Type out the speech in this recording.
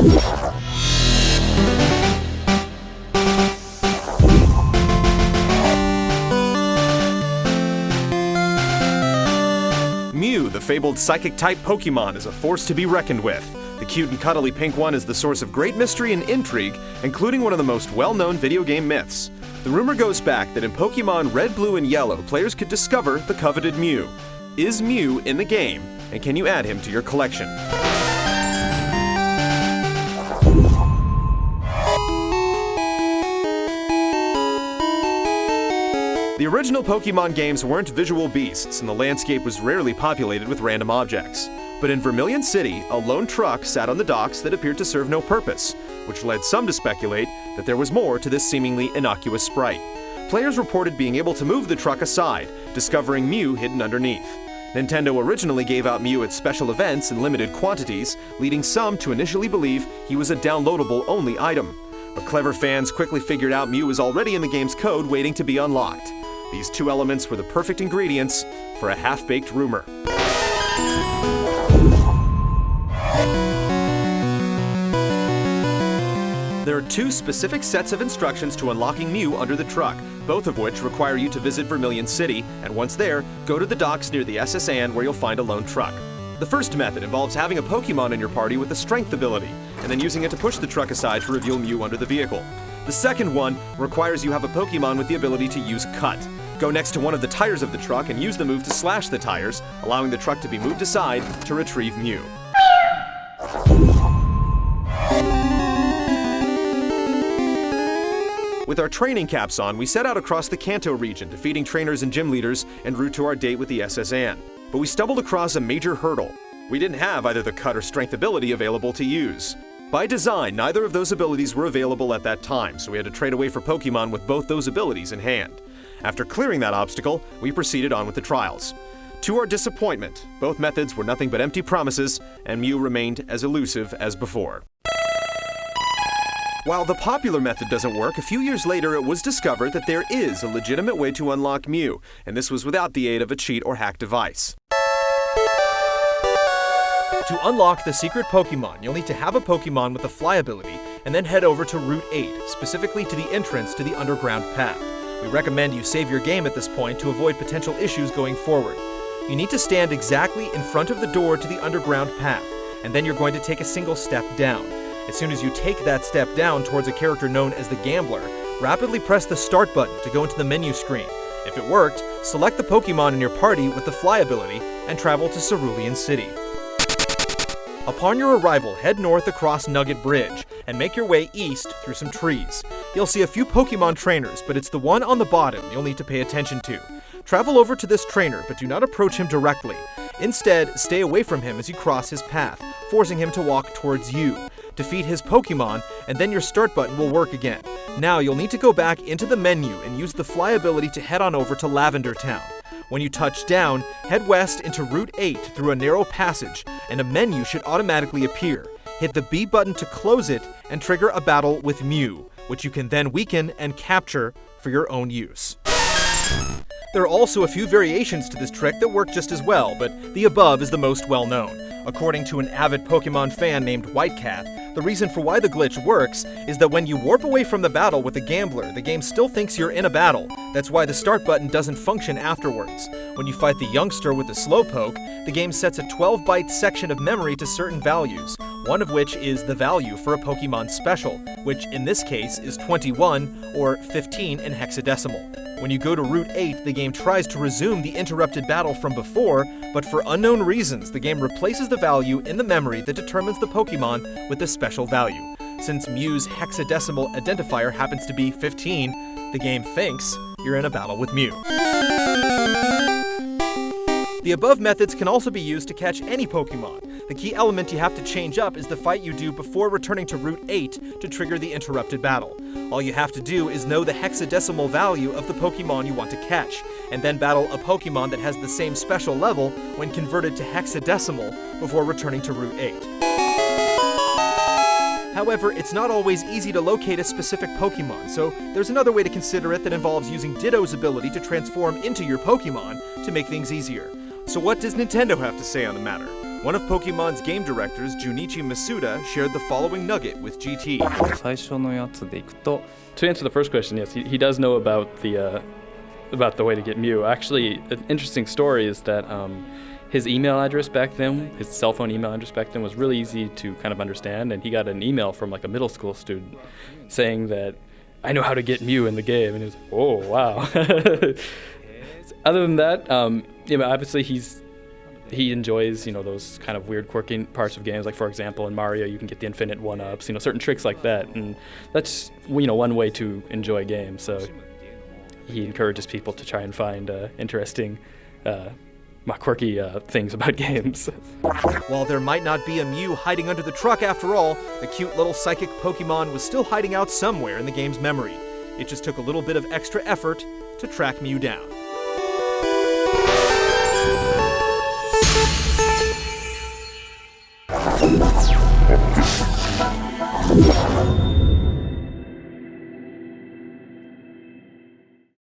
Mew, the fabled psychic-type Pokemon, is a force to be reckoned with. The cute and cuddly pink one is the source of great mystery and intrigue, including one of the most well-known video game myths. The rumor goes back that in Pokemon Red, Blue, and Yellow, players could discover the coveted Mew. Is Mew in the game, and can you add him to your collection? The original Pokemon games weren't visual beasts, and the landscape was rarely populated with random objects. But in Vermilion City, a lone truck sat on the docks that appeared to serve no purpose, which led some to speculate that there was more to this seemingly innocuous sprite. Players reported being able to move the truck aside, discovering Mew hidden underneath. Nintendo originally gave out Mew at special events in limited quantities, leading some to initially believe he was a downloadable-only item. But clever fans quickly figured out Mew was already in the game's code waiting to be unlocked. These two elements were the perfect ingredients for a half-baked rumor. There are two specific sets of instructions to unlocking Mew under the truck, both of which require you to visit Vermilion City, and once there, go to the docks near the SS Anne where you'll find a lone truck. The first method involves having a Pokemon in your party with a strength ability, and then using it to push the truck aside to reveal Mew under the vehicle. The second one requires you have a Pokemon with the ability to use Cut. Go next to one of the tires of the truck and use the move to slash the tires, allowing the truck to be moved aside to retrieve Mew. With our training caps on, we set out across the Kanto region, defeating trainers and gym leaders en route to our date with the SS Anne. But we stumbled across a major hurdle. We didn't have either the Cut or Strength ability available to use. By design, neither of those abilities were available at that time, so we had to trade away for Pokemon with both those abilities in hand. After clearing that obstacle, we proceeded on with the trials. To our disappointment, both methods were nothing but empty promises, and Mew remained as elusive as before. While the popular method doesn't work, a few years later it was discovered that there is a legitimate way to unlock Mew, and this was without the aid of a cheat or hack device. To unlock the secret Pokemon, you'll need to have a Pokemon with a fly ability, and then head over to Route 8, specifically to the entrance to the underground path. We recommend you save your game at this point to avoid potential issues going forward. You need to stand exactly in front of the door to the underground path, and then you're going to take a single step down. As soon as you take that step down towards a character known as the Gambler, rapidly press the Start button to go into the menu screen. If it worked, select the Pokemon in your party with the fly ability and travel to Cerulean City. Upon your arrival, head north across Nugget Bridge and make your way east through some trees. You'll see a few Pokemon trainers, but it's the one on the bottom you'll need to pay attention to. Travel over to this trainer, but do not approach him directly. Instead, stay away from him as you cross his path, forcing him to walk towards you. Defeat his Pokemon, and then your Start button will work again. Now you'll need to go back into the menu and use the fly ability to head on over to Lavender Town. When you touch down, head west into Route 8 through a narrow passage, and a menu should automatically appear. Hit the B button to close it, and trigger a battle with Mew, which you can then weaken and capture for your own use. There are also a few variations to this trick that work just as well, but the above is the most well-known. According to an avid Pokemon fan named Whitecat, the reason for why the glitch works is that when you warp away from the battle with the Gambler, the game still thinks you're in a battle. That's why the Start button doesn't function afterwards. When you fight the youngster with the Slowpoke, the game sets a 12-byte section of memory to certain values, one of which is the value for a Pokemon special, which in this case is 21 or 15 in hexadecimal. When you go to Route 8, the game tries to resume the interrupted battle from before, but for unknown reasons, the game replaces the value in the memory that determines the Pokemon with the special value. Since Mew's hexadecimal identifier happens to be 15, the game thinks you're in a battle with Mew. The above methods can also be used to catch any Pokemon. The key element you have to change up is the fight you do before returning to Route 8 to trigger the interrupted battle. All you have to do is know the hexadecimal value of the Pokemon you want to catch, and then battle a Pokemon that has the same special level when converted to hexadecimal before returning to Route 8. However, it's not always easy to locate a specific Pokemon, so there's another way to consider it that involves using Ditto's ability to transform into your Pokemon to make things easier. So what does Nintendo have to say on the matter? One of Pokemon's game directors, Junichi Masuda, shared the following nugget with GT. 最初のやつでいくと To answer the first question, yes, he does know about the way to get Mew. Actually, an interesting story is that his email address back then, his cell phone email address back then, was really easy to kind of understand, and he got an email from like a middle school student saying that I know how to get Mew in the game, and he was like, oh wow. Other than that, obviously he enjoys, those kind of weird, quirky parts of games. Like, for example, in Mario, you can get the infinite one-ups, certain tricks like that. And that's, one way to enjoy games. So he encourages people to try and find interesting, quirky things about games. While there might not be a Mew hiding under the truck after all, the cute little psychic Pokemon was still hiding out somewhere in the game's memory. It just took a little bit of extra effort to track Mew down.